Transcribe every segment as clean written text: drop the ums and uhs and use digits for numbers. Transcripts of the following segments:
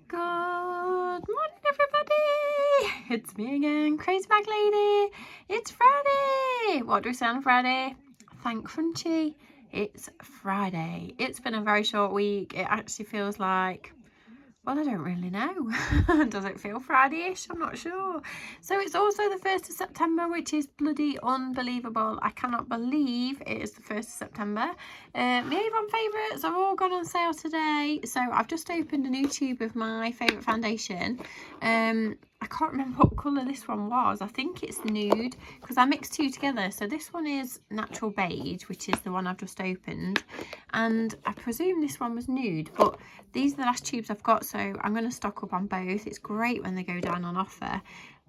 Good morning, everybody. It's me again, Crazy Bag Lady. It's Friday. What do we say on Friday? Thank Crunchy. It's Friday. It's been a very short week. It actually feels like, well, I don't really know. Does it feel Friday-ish? I'm not sure. So it's also the 1st of September, which is bloody unbelievable. I cannot believe it is the 1st of September. My Avon favourites have all gone on sale today. So I've just opened a new tube of my favourite foundation. I can't remember what colour this one was. I think it's nude because I mixed two together. So this one is natural beige, which is the one I've just opened. And I presume this one was nude, but these are the last tubes I've got. So I'm going to stock up on both. It's great when they go down on offer.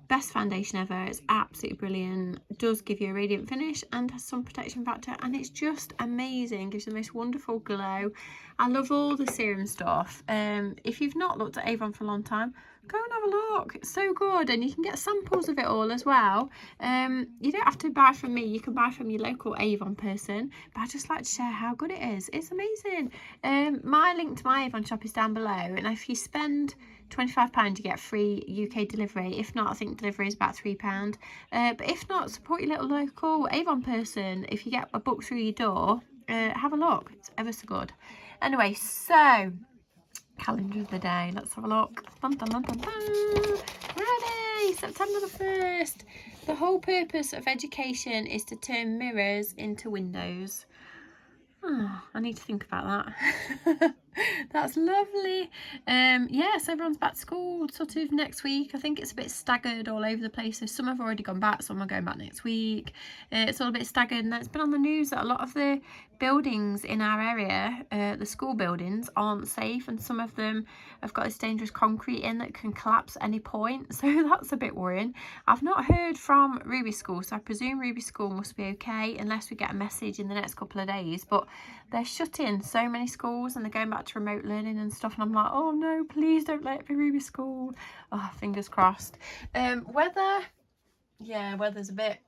Best foundation ever. It's absolutely brilliant. Does give you a radiant finish and has some protection factor, and it's just amazing. Gives you the most wonderful glow. I love all the serum stuff. If you've not looked at Avon for a long time, go and have a look. It's so good, and you can get samples of it all as well. You don't have to buy from me. You can buy from your local Avon person, but I just like to share how good it is. It's amazing. My link to my Avon shop is down below, and if you spend £25 you get free UK delivery. If not, I think delivery is about £3. But if not, support your little local Avon person. If you get a book through your door, have a look. It's ever so good. Anyway, so calendar of the day. Let's have a look. Dun, dun, dun, dun, dun. Friday, September the 1st. The whole purpose of education is to turn mirrors into windows. Oh, I need to think about that. That's lovely. Yes, everyone's back to school sort of next week. I think it's a bit staggered all over the place. So some have already gone back, some are going back next week. It's all a bit staggered, and it's been on the news that a lot of the buildings in our area, the school buildings, aren't safe, and some of them have got this dangerous concrete in that can collapse at any point. So that's a bit worrying. I've not heard from Ruby School, so I presume Ruby School must be okay unless we get a message in the next couple of days. But they're shutting so many schools and they're going back to remote learning and stuff, and I'm like, oh no, please don't let it be Ruby School. Oh, fingers crossed. Weather, yeah, weather's a bit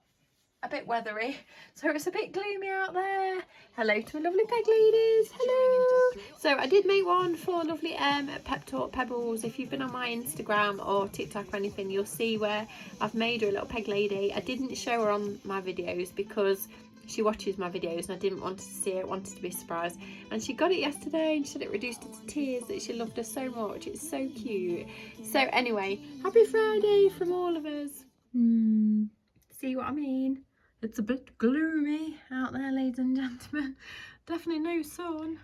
weathery, so it's a bit gloomy out there. Hello to my lovely peg ladies. Hello. So I did make one for lovely at Pep Talk Pebbles. If you've been on my Instagram or TikTok or anything, you'll see where I've made her a little peg lady. I didn't show her on my videos because she watches my videos and I didn't want to see it, wanted to be a surprise. And she got it yesterday and she said it reduced her to tears, that she loved her so much. It's so cute. So anyway, happy Friday from all of us. See what I mean? It's a bit gloomy out there, ladies and gentlemen. Definitely no sun.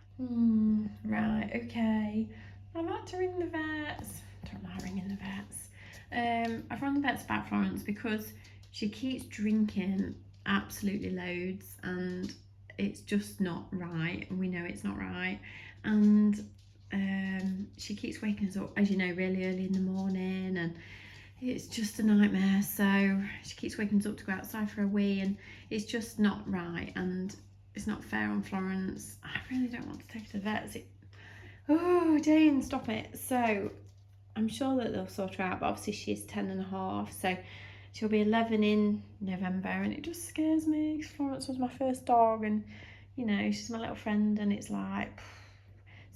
Right, okay. I'm about to ring the vets. I don't mind ringing the vets. I've rung the vets about Florence because she keeps drinking absolutely loads and it's just not right, and we know it's not right. And she keeps waking us up, as you know, really early in the morning, and it's just a nightmare. So she keeps waking us up to go outside for a wee, and it's just not right, and it's not fair on Florence. I really don't want to take her to the vets. Oh, Jayne, stop it. So I'm sure that they'll sort her out, but obviously she's 10.5, so she'll be 11 in November, and it just scares me because Florence was my first dog, and you know, she's my little friend, and it's like.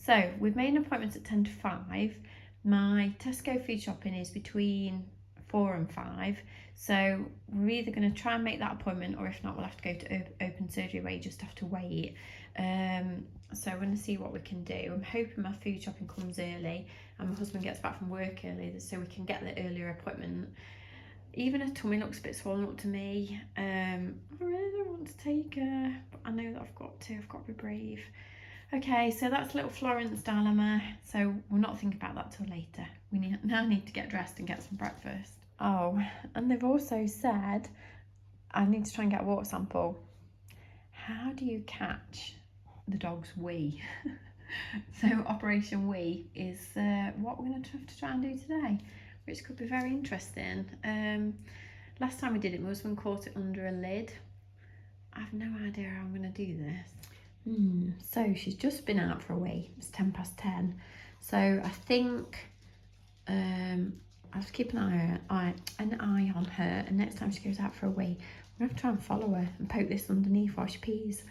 So we've made an appointment at 10 to 5. My Tesco food shopping is between 4 and 5, so we're either going to try and make that appointment, or if not, we'll have to go to open surgery where you just have to wait. So we're going to see what we can do. I'm hoping my food shopping comes early and my husband gets back from work early so we can get the earlier appointment. Even her tummy looks a bit swollen up to me. I really don't want to take her, but I know that I've got to be brave. Okay, so that's little Florence dilemma. So we'll not think about that till later. We now need to get dressed and get some breakfast. Oh, and they've also said I need to try and get a water sample. How do you catch the dog's wee? So Operation Wee is what we're going to have to try and do today, which could be very interesting. Last time we did it, my husband caught it under a lid. I have no idea how I'm going to do this. So she's just been out for a wee. It's 10:10. So I think I'll just keep an eye on her, and next time she goes out for a wee, I'm going to have to try and follow her and poke this underneath while she pees.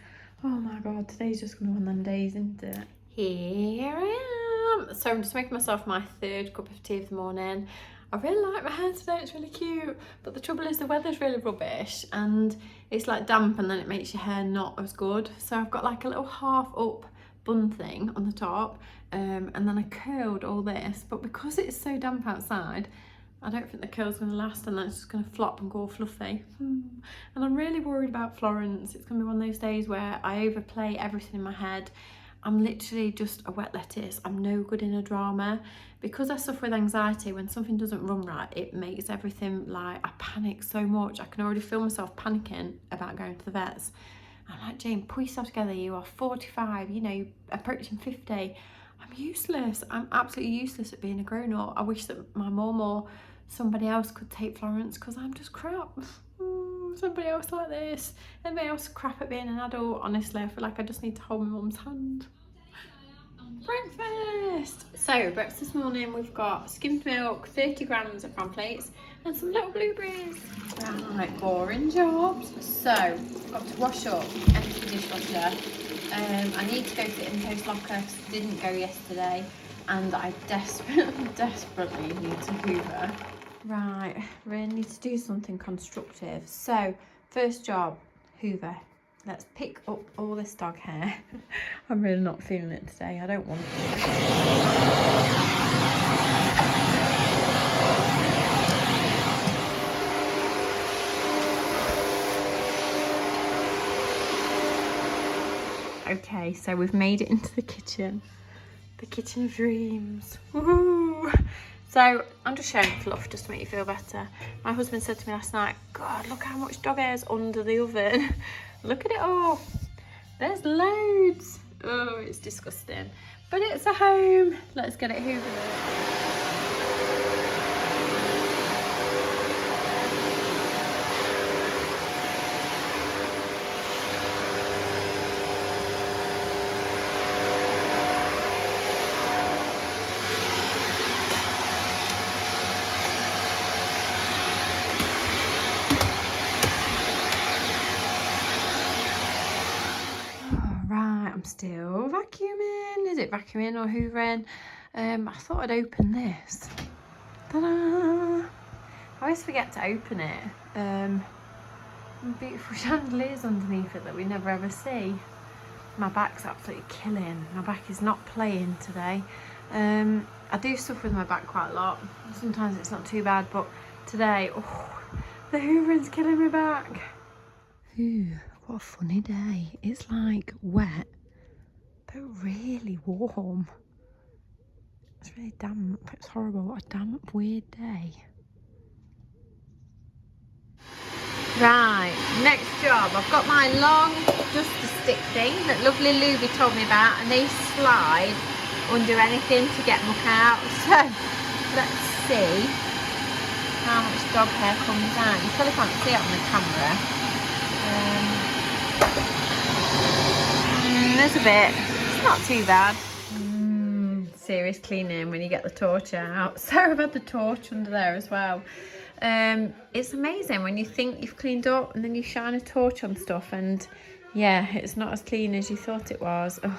Oh my god, today's just going to be one of them days, isn't it? Here I So I'm just making myself my 3rd cup of tea of the morning. I really like my hair today, it's really cute, but the trouble is the weather's really rubbish and it's like damp and then it makes your hair not as good. So I've got like a little half up bun thing on the top, and then I curled all this, but because it's so damp outside, I don't think the curl's going to last and then it's just going to flop and go all fluffy. And I'm really worried about Florence. It's going to be one of those days where I overplay everything in my head. I'm literally just a wet lettuce. I'm no good in a drama. Because I suffer with anxiety, when something doesn't run right, it makes everything like, I panic so much. I can already feel myself panicking about going to the vets. I'm like, Jayne, pull yourself together. You are 45, you know, approaching 50. I'm useless. I'm absolutely useless at being a grown-up. I wish that my mum or somebody else could take Florence because I'm just crap. Somebody else like this. Anybody else crap at being an adult. Honestly, I feel like I just need to hold my mum's hand. Breakfast! So, breakfast this morning, we've got skimmed milk, 30 grams of brown plates, and some little blueberries. Right, boring jobs. So, I've got to wash up, empty the dishwasher. I need to go to the in-post locker because I didn't go yesterday, and I desperately need to hoover. Right, really need to do something constructive. So, first job, hoover. Let's pick up all this dog hair. I'm really not feeling it today. I don't want to. Okay, so we've made it into the kitchen. The kitchen of dreams. Woohoo! So I'm just sharing fluff just to make you feel better. My husband said to me last night, God, look how much dog hair's under the oven. Look at it all. There's loads. Oh, it's disgusting. But it's a home. Let's get it hoovered. I'm still vacuuming. Is it vacuuming or hoovering? I thought I'd open this. Ta-da! I always forget to open it. Beautiful chandeliers underneath it that we never ever see. My back's absolutely killing. My back is not playing today. I do suffer with my back quite a lot. Sometimes it's not too bad, but today, oh, the hoovering's killing me back. Ooh, what a funny day. It's like wet, but really warm. It's really damp. It's horrible. What a damp, weird day. Right, next job. I've got my long duster stick thing that lovely Luby told me about, and they slide under anything to get muck out. So let's see how much dog hair comes out. You probably can't see it on the camera. There's a bit. It's not too bad. Serious cleaning when you get the torch out. So I've had the torch under there as well. It's amazing when you think you've cleaned up and then you shine a torch on stuff and yeah, it's not as clean as you thought it was. Ugh,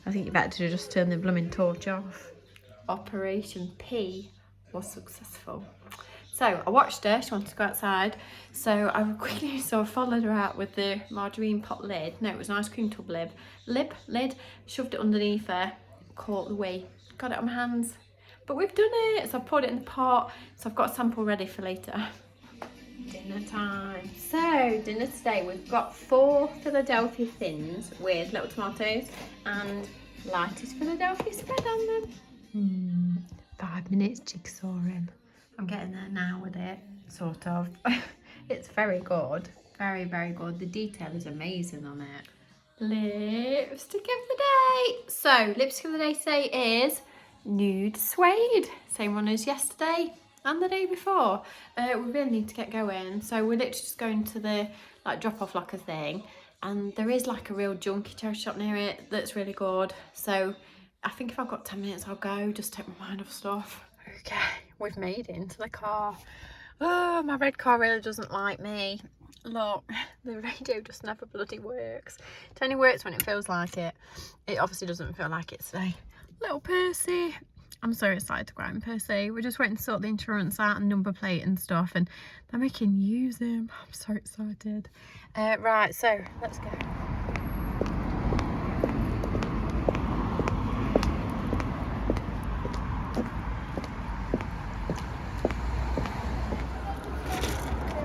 I think you better just turn the blooming torch off. Operation P was successful. So I watched her, she wanted to go outside, so I followed her out with the margarine pot lid. No, it was an ice cream tub lid, shoved it underneath her, caught the wee, got it on my hands. But we've done it, so I've poured it in the pot, so I've got a sample ready for later. Dinner time. So, dinner today, we've got 4 Philadelphia thins with little tomatoes and lightest Philadelphia spread on them. 5 minutes jigsawing. I'm getting there now with it, sort of. It's very good, very, very good. The detail is amazing on it. Lipstick of the day. So, lipstick of the day today is Nude Suede. Same one as yesterday and the day before. We really need to get going. So, we're literally just going to the like drop-off locker thing. And there is like a real junky charity shop near it that's really good. So, I think if I've got 10 minutes, I'll go, just take my mind off stuff. Okay, we've made it into the car. Oh, my red car really doesn't like me. Look, the radio just never bloody works. It only works when it feels like it. It obviously doesn't feel like it today. Little Percy. I'm so excited to go out in Percy. We're just waiting to sort the insurance out and number plate and stuff, and then we can use him. I'm so excited. Right, so let's go.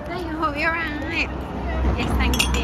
Hey, I hope you're right. Yes, thank you.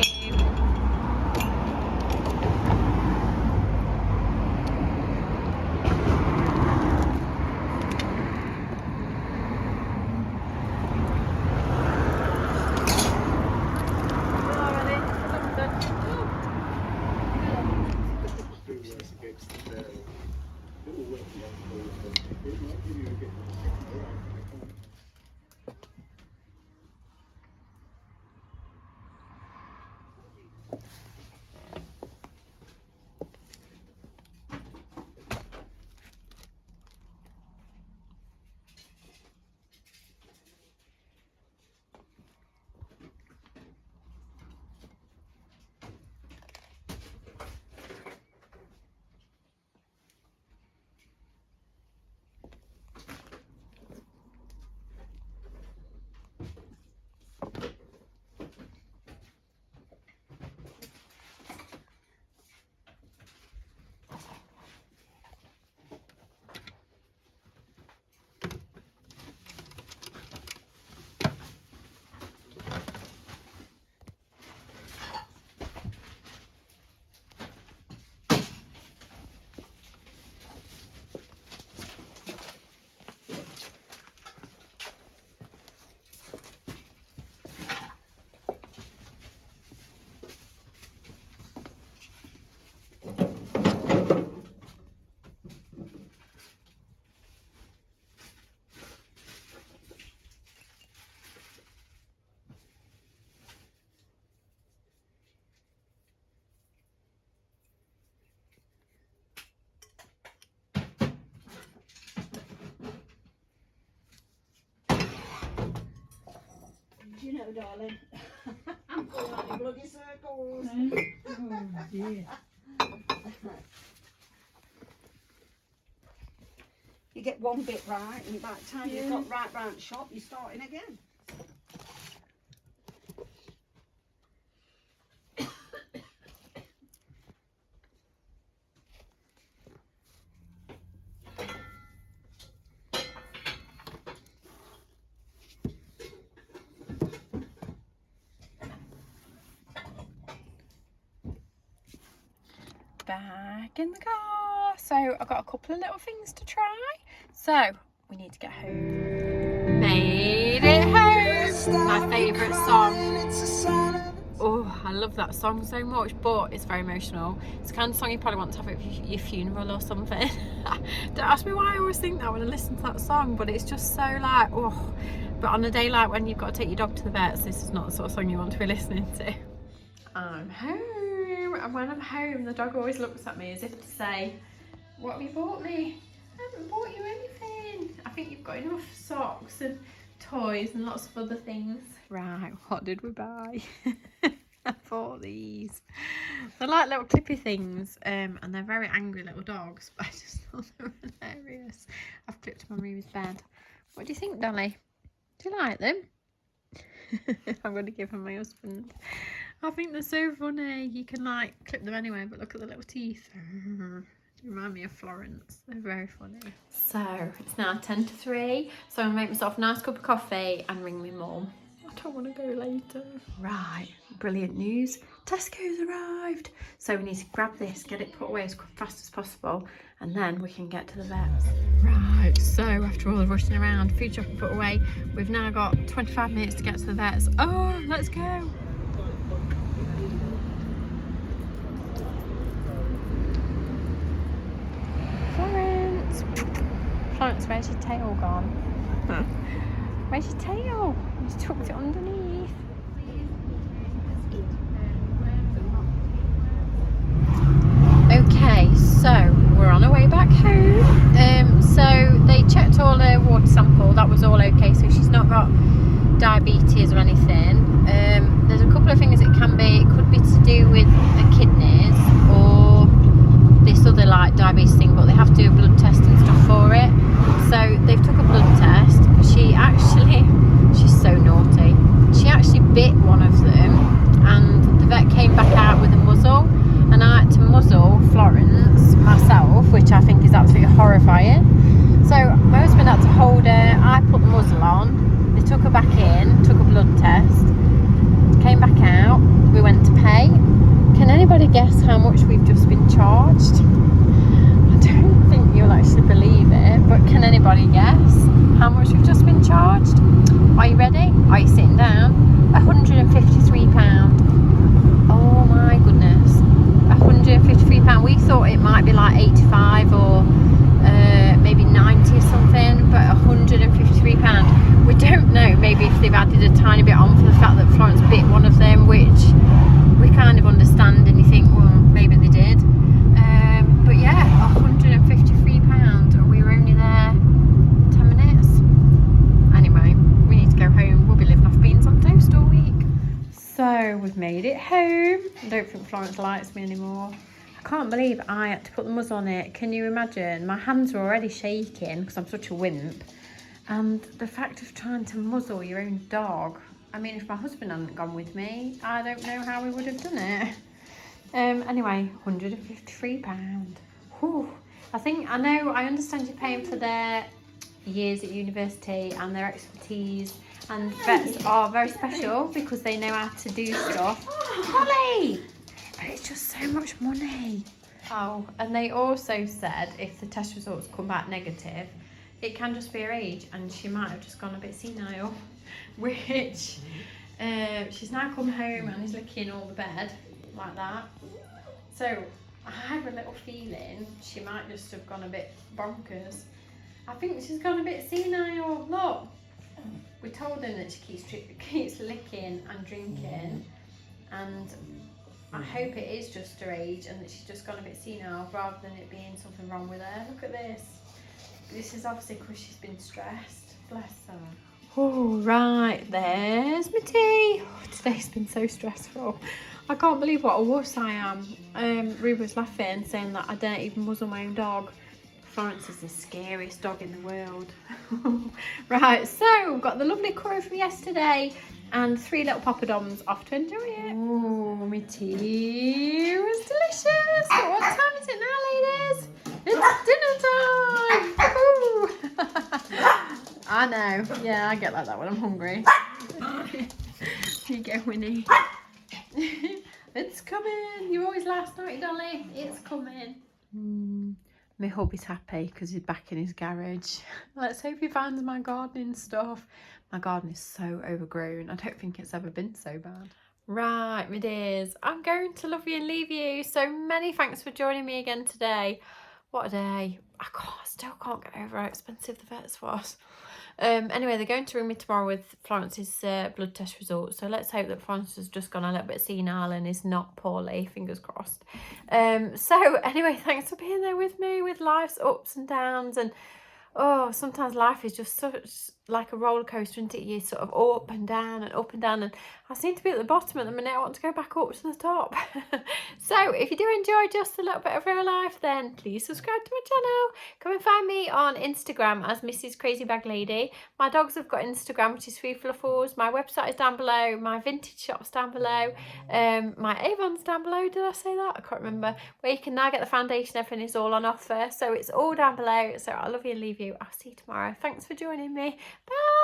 You know, darling, I'm going on in bloody circles. Oh dear. You get one bit right, and by the time you've got right round the shop, you're starting again. Back in the car. So I've got a couple of little things to try. So we need to get home. Made it home. My favourite song. Oh, I love that song so much, but it's very emotional. It's the kind of song you probably want to have at your funeral or something. Don't ask me why I always think that when I listen to that song, but it's just so like, oh. But on a day like when you've got to take your dog to the vets, this is not the sort of song you want to be listening to. I'm home. And when I'm home, the dog always looks at me as if to say, what have you bought me? I haven't bought you anything. I think you've got enough socks and toys and lots of other things. Right, what did we buy? I bought these. They're like little clippy things, and they're very angry little dogs, but I just thought they were hilarious. I've clipped Mummy's bed. What do you think, Dolly? Do you like them? I'm going to give them my husband. I think they're so funny. You can like clip them anyway, but look at the little teeth. They remind me of Florence. They're very funny. So it's now 10 to 3. So I'm going to make myself a nice cup of coffee and ring my mum. I don't want to go later. Right, brilliant news. Tesco's arrived. So we need to grab this, get it put away as fast as possible, and then we can get to the vets. Right, so after all the rushing around, food shopping put away, we've now got 25 minutes to get to the vets. Oh, let's go. Florence, where's your tail gone? Huh? Where's your tail? You just tucked it underneath. Okay, so we're on our way back home. So they checked all her water sample, that was all okay, so she's not got diabetes or anything. There's a couple of things it can be. It could be to do with the kidneys or this other like diabetes thing, but they have to do a blood much we've just been charged. Are you ready? Are you sitting down? £153. Oh my goodness. £153. We thought it might be like 85 or maybe 90 or something, but £153. We don't know, maybe if they've added a tiny bit on for the fact that Florence bit one of them, which we kind of understand, and you think, well, maybe they did. But yeah, £153, and we were only there 10 minutes. Anyway, we need to go home. We'll be living off beans on toast all week. So we've made it home. I don't think Florence likes me anymore. I can't believe I had to put the muzzle on it. Can you imagine? My hands were already shaking because I'm such a wimp. And the fact of trying to muzzle your own dog. I mean, if my husband hadn't gone with me, I don't know how we would have done it. Anyway, £153. Whew. I understand you're paying for their years at university and their expertise, and vets are very special because they know how to do stuff. Holly! But it's just so much money. Oh, and they also said if the test results come back negative, it can just be her age, and she might have just gone a bit senile, which she's now come home and is licking all the bed like that. So I have a little feeling she might just have gone a bit bonkers. I think she's gone a bit senile. Look, we told him that she keeps licking and drinking, and I hope it is just her age and that she's just gone a bit senile rather than it being something wrong with her. Look at this. This is obviously because she's been stressed. Bless her. Oh, right, there's my tea. Oh, today's been so stressful. I can't believe what a wuss I am. Ruby was laughing, saying that I don't even muzzle my own dog. Florence is the scariest dog in the world. Right, so we've got the lovely curry from yesterday and 3 little poppadoms, off to enjoy it. Oh, my tea was delicious. But what time is it now, ladies? It's dinner time. Ooh. I know. Yeah, I get like that when I'm hungry. Here you go, Winnie. It's coming. You always last night, Dolly. It's coming. My hubby's happy because he's back in his garage. Let's hope he finds my gardening stuff. My garden is so overgrown. I don't think it's ever been so bad. Right, my dears, I'm going to love you and leave you. So many thanks for joining me again today. What a day. I still can't get over how expensive the vets was. Anyway, they're going to ring me tomorrow with Florence's blood test results. So let's hope that Florence has just gone a little bit senile and is not poorly. Fingers crossed. So anyway, thanks for being there with me with life's ups and downs. And oh, sometimes life is just such like a roller coaster, isn't it? You sort of up and down and up and down, and I seem to be at the bottom at the minute. I want to go back up to the top. So if you do enjoy just a little bit of real life, then please subscribe to my channel. Come and find me on Instagram as Mrs. Crazy Bag Lady. My dogs have got Instagram, which is FreeFluffles. My website is down below. My vintage shop's down below. My Avon's down below. Did I say that? I can't remember. Where you can now get the foundation. Everything is all on offer. So it's all down below. So I love you and leave you. I'll see you tomorrow. Thanks for joining me. Bye.